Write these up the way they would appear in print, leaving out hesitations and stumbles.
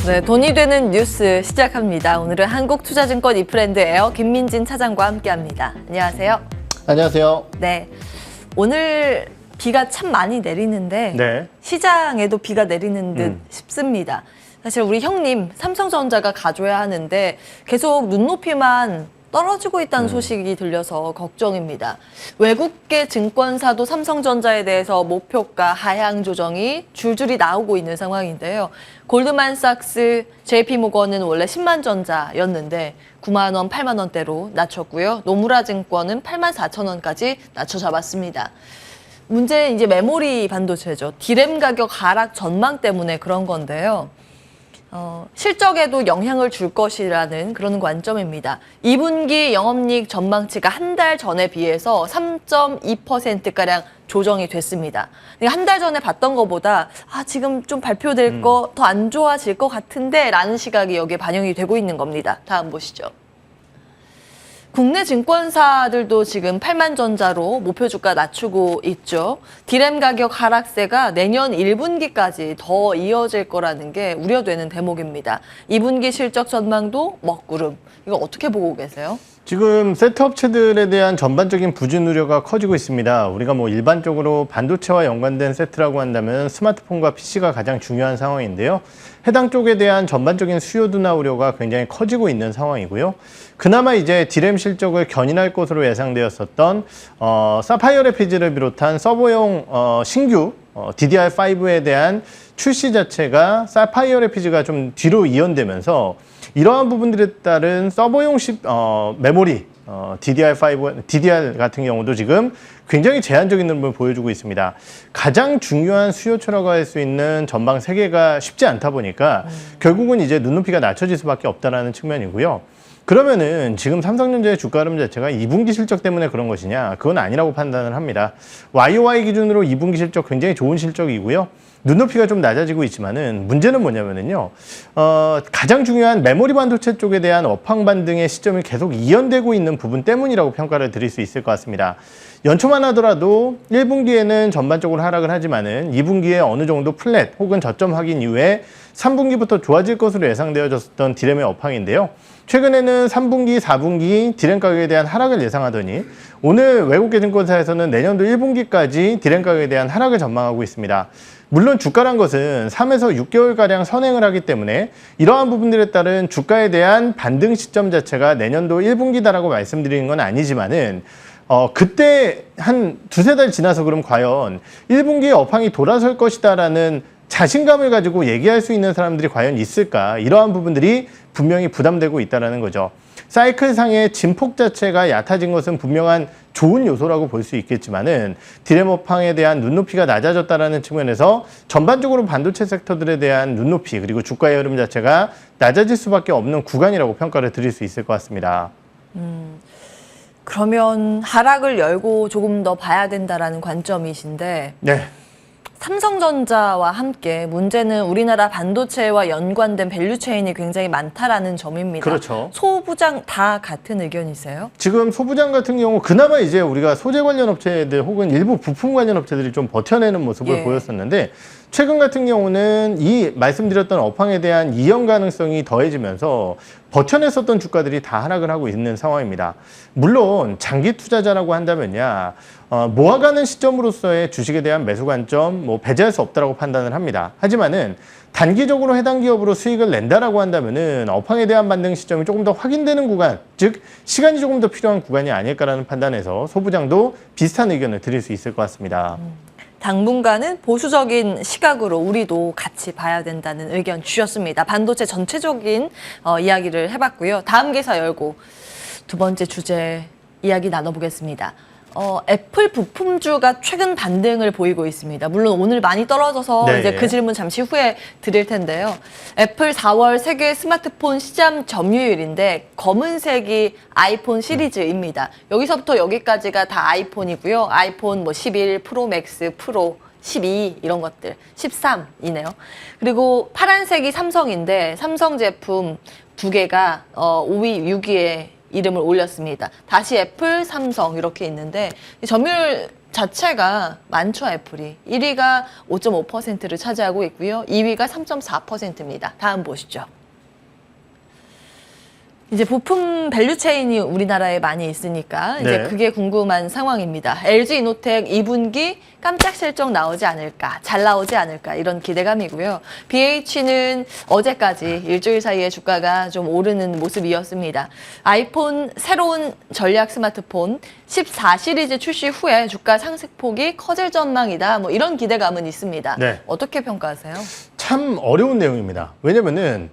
네, 돈이 되는 뉴스 시작합니다. 오늘은 한국투자증권 이프랜드에어 김민진 차장과 함께합니다. 안녕하세요. 안녕하세요. 네, 오늘 비가 참 많이 내리는데 네. 시장에도 비가 내리는 듯 싶습니다. 사실 우리 형님 삼성전자가 가져야 하는데 계속 눈높이만 떨어지고 있다는 소식이 들려서 걱정입니다. 외국계 증권사도 삼성전자에 대해서 목표가 하향 조정이 줄줄이 나오고 있는 상황인데요. 골드만삭스, JP모건은 원래 10만 전자였는데 9만 원, 8만 원대로 낮췄고요. 노무라 증권은 8만 4천 원까지 낮춰 잡았습니다. 문제는 이제 메모리 반도체죠. 디램 가격 하락 전망 때문에 그런 건데요. 실적에도 영향을 줄 것이라는 그런 관점입니다. 2분기 영업이익 전망치가 한 달 전에 비해서 3.2%가량 조정이 됐습니다. 한 달 전에 봤던 것보다 지금 좀 발표될 거 더 안 좋아질 것 같은데 라는 시각이 여기에 반영이 되고 있는 겁니다. 다음 보시죠. 국내 증권사들도 지금 8만 전자로 목표 주가 낮추고 있죠. 디램 가격 하락세가 내년 1분기까지 더 이어질 거라는 게 우려되는 대목입니다. 2분기 실적 전망도 먹구름. 이거 어떻게 보고 계세요? 지금 세트 업체들에 대한 전반적인 부진 우려가 커지고 있습니다. 우리가 일반적으로 반도체와 연관된 세트라고 한다면 스마트폰과 PC가 가장 중요한 상황인데요. 해당 쪽에 대한 전반적인 수요 둔화 우려가 굉장히 커지고 있는 상황이고요. 그나마 이제 디램 실적을 견인할 것으로 예상되었었던 사파이어 레피즈를 비롯한 서버용 신규 DDR5에 대한 출시 자체가 사파이어 레피즈가 좀 뒤로 이연되면서 이러한 부분들에 따른 서버용 메모리 DDR 같은 경우도 지금 굉장히 제한적인 흐름을 보여주고 있습니다. 가장 중요한 수요처라고 할 수 있는 전방 세계가 쉽지 않다 보니까 결국은 이제 눈높이가 낮춰질 수밖에 없다는 측면이고요. 그러면은 지금 삼성전자의 주가 흐름 자체가 2분기 실적 때문에 그런 것이냐? 그건 아니라고 판단을 합니다. YOY 기준으로 2분기 실적 굉장히 좋은 실적이고요. 눈높이가 좀 낮아지고 있지만은 문제는 뭐냐면은요. 가장 중요한 메모리 반도체 쪽에 대한 업황 반등의 시점이 계속 이연되고 있는 부분 때문이라고 평가를 드릴 수 있을 것 같습니다. 연초만 하더라도 1분기에는 전반적으로 하락을 하지만은 2분기에 어느 정도 플랫 혹은 저점 확인 이후에 3분기부터 좋아질 것으로 예상되어졌던 디램의 업황인데요. 최근에는 3분기, 4분기 디램 가격에 대한 하락을 예상하더니 오늘 외국계 증권사에서는 내년도 1분기까지 디램 가격에 대한 하락을 전망하고 있습니다. 물론 주가란 것은 3에서 6개월가량 선행을 하기 때문에 이러한 부분들에 따른 주가에 대한 반등 시점 자체가 내년도 1분기다라고 말씀드리는 건 아니지만은 그때 한 두세 달 지나서 그럼 과연 1분기에 업황이 돌아설 것이다라는 자신감을 가지고 얘기할 수 있는 사람들이 과연 있을까? 이러한 부분들이 분명히 부담되고 있다는 거죠. 사이클상의 진폭 자체가 얕아진 것은 분명한 좋은 요소라고 볼 수 있겠지만은 디램 업황에 대한 눈높이가 낮아졌다는 측면에서 전반적으로 반도체 섹터들에 대한 눈높이 그리고 주가의 흐름 자체가 낮아질 수밖에 없는 구간이라고 평가를 드릴 수 있을 것 같습니다. 그러면 하락을 열고 조금 더 봐야 된다라는 관점이신데 네. 삼성전자와 함께 문제는 우리나라 반도체와 연관된 밸류체인이 굉장히 많다라는 점입니다. 그렇죠. 소부장 다 같은 의견이세요? 지금 소부장 같은 경우 그나마 이제 우리가 소재 관련 업체들 혹은 일부 부품 관련 업체들이 좀 버텨내는 모습을 보였었는데 최근 같은 경우는 이 말씀드렸던 업황에 대한 이연 가능성이 더해지면서 버텨냈었던 주가들이 다 하락을 하고 있는 상황입니다. 물론 장기 투자자라고 한다면야 모아가는 시점으로서의 주식에 대한 매수 관점 배제할 수 없다라고 판단을 합니다. 하지만은 단기적으로 해당 기업으로 수익을 낸다라고 한다면은 업황에 대한 반등 시점이 조금 더 확인되는 구간, 즉 시간이 조금 더 필요한 구간이 아닐까라는 판단에서 소부장도 비슷한 의견을 드릴 수 있을 것 같습니다. 당분간은 보수적인 시각으로 우리도 같이 봐야 된다는 의견 주셨습니다. 반도체 전체적인 이야기를 해봤고요. 다음 기사 열고 두 번째 주제 이야기 나눠보겠습니다. 애플 부품주가 최근 반등을 보이고 있습니다. 물론 오늘 많이 떨어져서 네. 이제 그 질문 잠시 후에 드릴 텐데요. 애플 4월 세계 스마트폰 시장 점유율인데 검은색이 아이폰 시리즈입니다. 여기서부터 여기까지가 다 아이폰이고요. 아이폰 11, 프로 맥스, 프로 12 이런 것들, 13이네요. 그리고 파란색이 삼성인데 삼성 제품 두 개가 5위, 6위에 이름을 올렸습니다. 다시 애플, 삼성 이렇게 있는데 점유율 자체가 많죠, 애플이. 1위가 5.5%를 차지하고 있고요. 2위가 3.4%입니다. 다음 보시죠. 이제 부품 밸류 체인이 우리나라에 많이 있으니까 이제 네. 그게 궁금한 상황입니다. LG이노텍 2분기 깜짝 실적 나오지 않을까, 잘 나오지 않을까 이런 기대감이고요. BH는 어제까지 일주일 사이에 주가가 좀 오르는 모습이었습니다. 아이폰 새로운 전략 스마트폰 14 시리즈 출시 후에 주가 상승폭이 커질 전망이다. 뭐 이런 기대감은 있습니다. 네. 어떻게 평가하세요? 참 어려운 내용입니다. 왜냐면은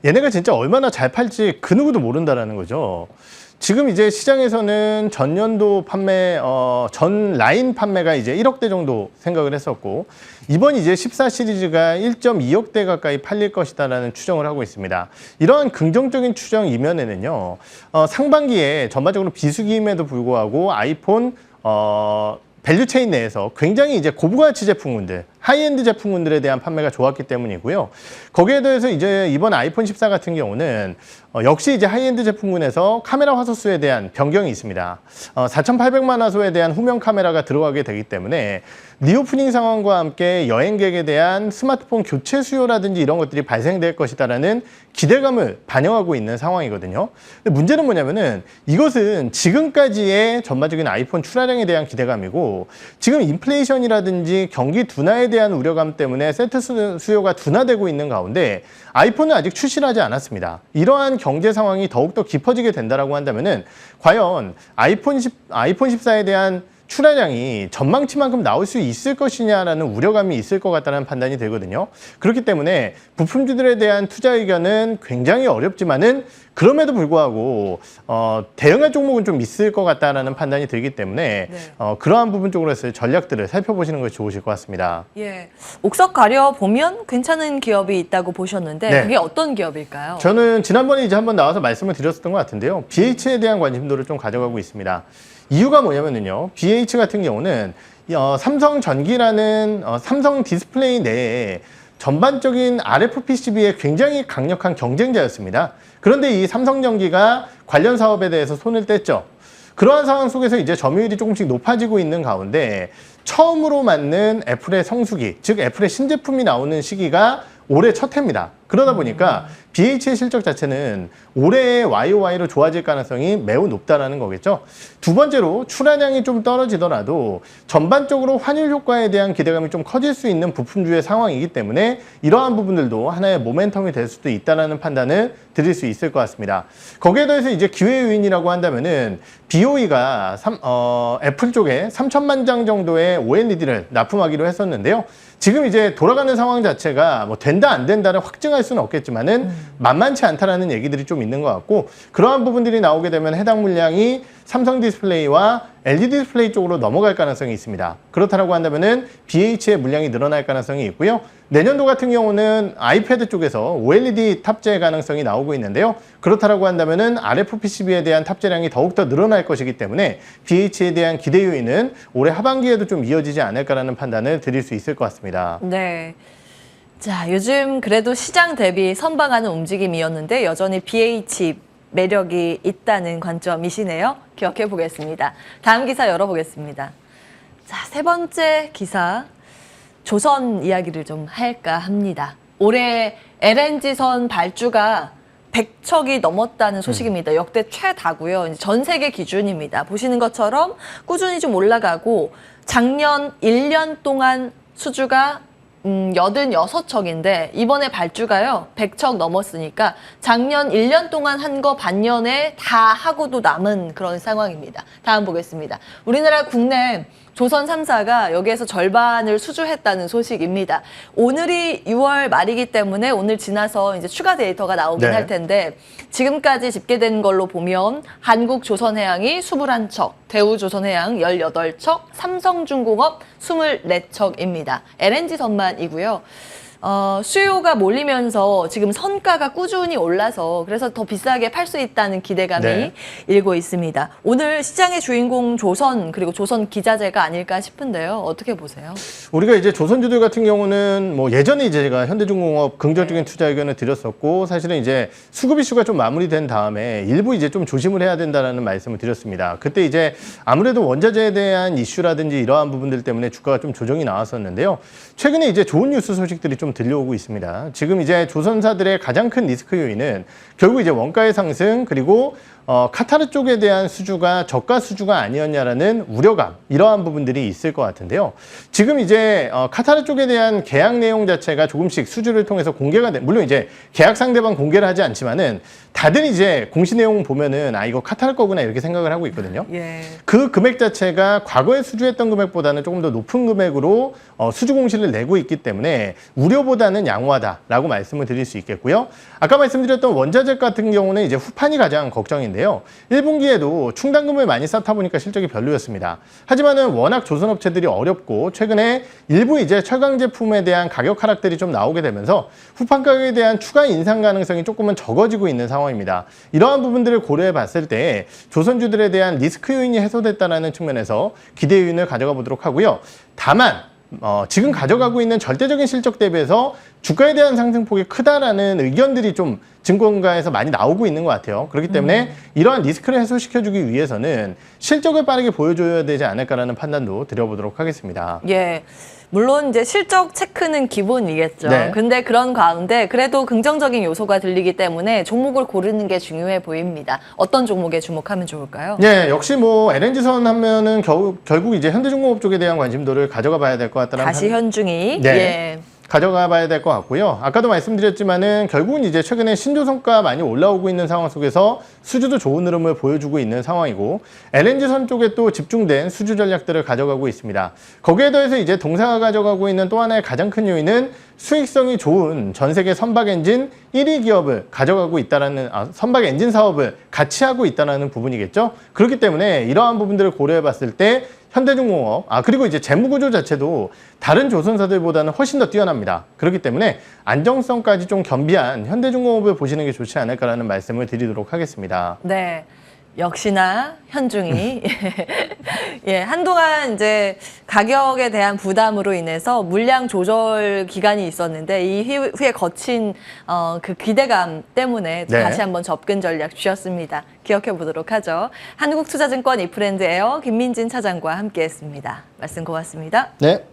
얘네가 진짜 얼마나 잘 팔지 그 누구도 모른다라는 거죠. 지금 이제 시장에서는 전년도 판매, 전 라인 판매가 이제 1억 대 정도 생각을 했었고, 이번 이제 14 시리즈가 1.2억 대 가까이 팔릴 것이다라는 추정을 하고 있습니다. 이러한 긍정적인 추정 이면에는요, 상반기에 전반적으로 비수기임에도 불구하고 아이폰, 밸류 체인 내에서 굉장히 이제 고부가치 제품군들, 하이엔드 제품군들에 대한 판매가 좋았기 때문이고요. 거기에 대해서 이제 이번 아이폰 14 같은 경우는 역시 이제 하이엔드 제품군에서 카메라 화소수에 대한 변경이 있습니다. 4,800만 화소에 대한 후면 카메라가 들어가게 되기 때문에 리오프닝 상황과 함께 여행객에 대한 스마트폰 교체 수요라든지 이런 것들이 발생될 것이다라는 기대감을 반영하고 있는 상황이거든요. 근데 문제는 뭐냐면은 이것은 지금까지의 전반적인 아이폰 출하량에 대한 기대감이고, 지금 인플레이션이라든지 경기 둔화에 대한 우려감 때문에 세트 수요가 둔화되고 있는 가운데 아이폰은 아직 출시를 하지 않았습니다. 이러한 경제 상황이 더욱더 깊어지게 된다라고 한다면은 과연 아이폰 14에 대한 출하량이 전망치만큼 나올 수 있을 것이냐라는 우려감이 있을 것 같다는 판단이 들거든요. 그렇기 때문에 부품주들에 대한 투자 의견은 굉장히 어렵지만은 그럼에도 불구하고 대응할 종목은 좀 있을 것 같다라는 판단이 들기 때문에 그러한 부분 쪽으로 해서 전략들을 살펴보시는 것이 좋으실 것 같습니다. 예, 옥석 가려 보면 괜찮은 기업이 있다고 보셨는데 네. 그게 어떤 기업일까요? 저는 지난번에 이제 한번 나와서 말씀을 드렸었던 것 같은데요. BH에 대한 관심도를 좀 가져가고 있습니다. 이유가 뭐냐면요. BH 같은 경우는 삼성전기라는 삼성 디스플레이 내에 전반적인 RFPCB의 굉장히 강력한 경쟁자였습니다. 그런데 이 삼성전기가 관련 사업에 대해서 손을 뗐죠. 그러한 상황 속에서 이제 점유율이 조금씩 높아지고 있는 가운데 처음으로 맞는 애플의 성수기, 즉 애플의 신제품이 나오는 시기가 올해 첫 해입니다. 그러다 보니까 BH의 실적 자체는 올해의 YOY로 좋아질 가능성이 매우 높다라는 거겠죠. 두 번째로 출하량이 좀 떨어지더라도 전반적으로 환율 효과에 대한 기대감이 좀 커질 수 있는 부품주의 상황이기 때문에 이러한 부분들도 하나의 모멘텀이 될 수도 있다라는 판단을 드릴 수 있을 것 같습니다. 거기에 더해서 이제 기회 요인이라고 한다면은 BOE가 애플 쪽에 3천만 장 정도의 OLED를 납품하기로 했었는데요. 지금 이제 돌아가는 상황 자체가 뭐 된다 안 된다를 확증할 수는 없겠지만은 만만치 않다라는 얘기들이 좀 있는 것 같고, 그러한 부분들이 나오게 되면 해당 물량이 삼성 디스플레이와 LG 디스플레이 쪽으로 넘어갈 가능성이 있습니다. 그렇다고 한다면은 BH의 물량이 늘어날 가능성이 있고요. 내년도 같은 경우는 아이패드 쪽에서 OLED 탑재 가능성이 나오고 있는데요. 그렇다고 한다면은 RFPCB에 대한 탑재량이 더욱더 늘어날 것이기 때문에 BH에 대한 기대 요인은 올해 하반기에도 좀 이어지지 않을까라는 판단을 드릴 수 있을 것 같습니다. 네. 자, 요즘 그래도 시장 대비 선방하는 움직임이었는데 여전히 BH 매력이 있다는 관점이시네요. 기억해 보겠습니다. 다음 기사 열어보겠습니다. 자, 세 번째 기사. 조선 이야기를 좀 할까 합니다. 올해 LNG선 발주가 100척이 넘었다는 소식입니다. 역대 최다고요. 전 세계 기준입니다. 보시는 것처럼 꾸준히 좀 올라가고 작년 1년 동안 수주가 86척인데 이번에 발주가요 100척 넘었으니까 작년 1년 동안 한 거 반년에 다 하고도 남은 그런 상황입니다. 다음 보겠습니다. 우리나라 국내 조선 3사가 여기에서 절반을 수주했다는 소식입니다. 오늘이 6월 말이기 때문에 오늘 지나서 이제 추가 데이터가 나오긴 할 텐데 지금까지 집계된 걸로 보면 한국조선해양이 21척, 대우조선해양 18척, 삼성중공업 24척입니다. LNG선만이고요. 수요가 몰리면서 지금 선가가 꾸준히 올라서 그래서 더 비싸게 팔 수 있다는 기대감이 네. 일고 있습니다. 오늘 시장의 주인공 조선 그리고 조선 기자재가 아닐까 싶은데요. 어떻게 보세요? 우리가 이제 조선주들 같은 경우는 뭐 예전에 이제 제가 현대중공업 긍정적인 투자 의견을 드렸었고 사실은 이제 수급 이슈가 좀 마무리된 다음에 일부 이제 좀 조심을 해야 된다라는 말씀을 드렸습니다. 그때 이제 아무래도 원자재에 대한 이슈라든지 이러한 부분들 때문에 주가가 좀 조정이 나왔었는데요. 최근에 이제 좋은 뉴스 소식들이 좀 들려오고 있습니다. 지금 이제 조선사들의 가장 큰 리스크 요인은 결국 이제 원가의 상승 그리고 카타르 쪽에 대한 수주가 저가 수주가 아니었냐라는 우려감 이러한 부분들이 있을 것 같은데요. 지금 이제 카타르 쪽에 대한 계약 내용 자체가 조금씩 수주를 통해서 공개가 물론 이제 계약 상대방 공개를 하지 않지만은 다들 이제 공시 내용 보면은 이거 카타르 거구나 이렇게 생각을 하고 있거든요. 예. 그 금액 자체가 과거에 수주했던 금액보다는 조금 더 높은 금액으로 수주 공시를 내고 있기 때문에 우려보다는 양호하다라고 말씀을 드릴 수 있겠고요. 아까 말씀드렸던 원자재 같은 경우는 이제 후판이 가장 걱정인데요. 1분기에도 충당금을 많이 쌓다 보니까 실적이 별로였습니다. 하지만은 워낙 조선업체들이 어렵고 최근에 일부 이제 철강 제품에 대한 가격 하락들이 좀 나오게 되면서 후판 가격에 대한 추가 인상 가능성이 조금은 적어지고 있는 상황입니다. 이러한 부분들을 고려해 봤을 때 조선주들에 대한 리스크 요인이 해소됐다는 측면에서 기대 요인을 가져가 보도록 하고요. 다만 지금 가져가고 있는 절대적인 실적 대비해서 주가에 대한 상승폭이 크다라는 의견들이 좀 증권가에서 많이 나오고 있는 것 같아요. 그렇기 때문에 이러한 리스크를 해소시켜주기 위해서는 실적을 빠르게 보여줘야 되지 않을까라는 판단도 드려보도록 하겠습니다. 예. 물론 이제 실적 체크는 기본이겠죠. 네. 근데 그런 가운데 그래도 긍정적인 요소가 들리기 때문에 종목을 고르는 게 중요해 보입니다. 어떤 종목에 주목하면 좋을까요? 네, 역시 뭐 LNG선 하면은 결국 이제 현대중공업 쪽에 대한 관심도를 가져가 봐야 될 것 같다는 다시 현중이. 네. 예. 가져가 봐야 될 것 같고요. 아까도 말씀드렸지만은 결국은 이제 최근에 신조성가 많이 올라오고 있는 상황 속에서 수주도 좋은 흐름을 보여주고 있는 상황이고 LNG선 쪽에 또 집중된 수주 전략들을 가져가고 있습니다. 거기에 더해서 이제 동사가 가져가고 있는 또 하나의 가장 큰 요인은 수익성이 좋은 전 세계 선박 엔진 1위 기업을 가져가고 있다라는 선박 엔진 사업을 같이 하고 있다라는 부분이겠죠. 그렇기 때문에 이러한 부분들을 고려해 봤을 때 현대중공업, 그리고 이제 재무구조 자체도 다른 조선사들보다는 훨씬 더 뛰어납니다. 그렇기 때문에 안정성까지 좀 겸비한 현대중공업을 보시는 게 좋지 않을까라는 말씀을 드리도록 하겠습니다. 네. 역시나 현중이 예, 한동안 이제 가격에 대한 부담으로 인해서 물량 조절 기간이 있었는데 이후에 거친 그 기대감 때문에 네. 다시 한번 접근 전략 주셨습니다. 기억해 보도록 하죠. 한국투자증권 이프랜드 에어 김민진 차장과 함께했습니다. 말씀 고맙습니다. 네.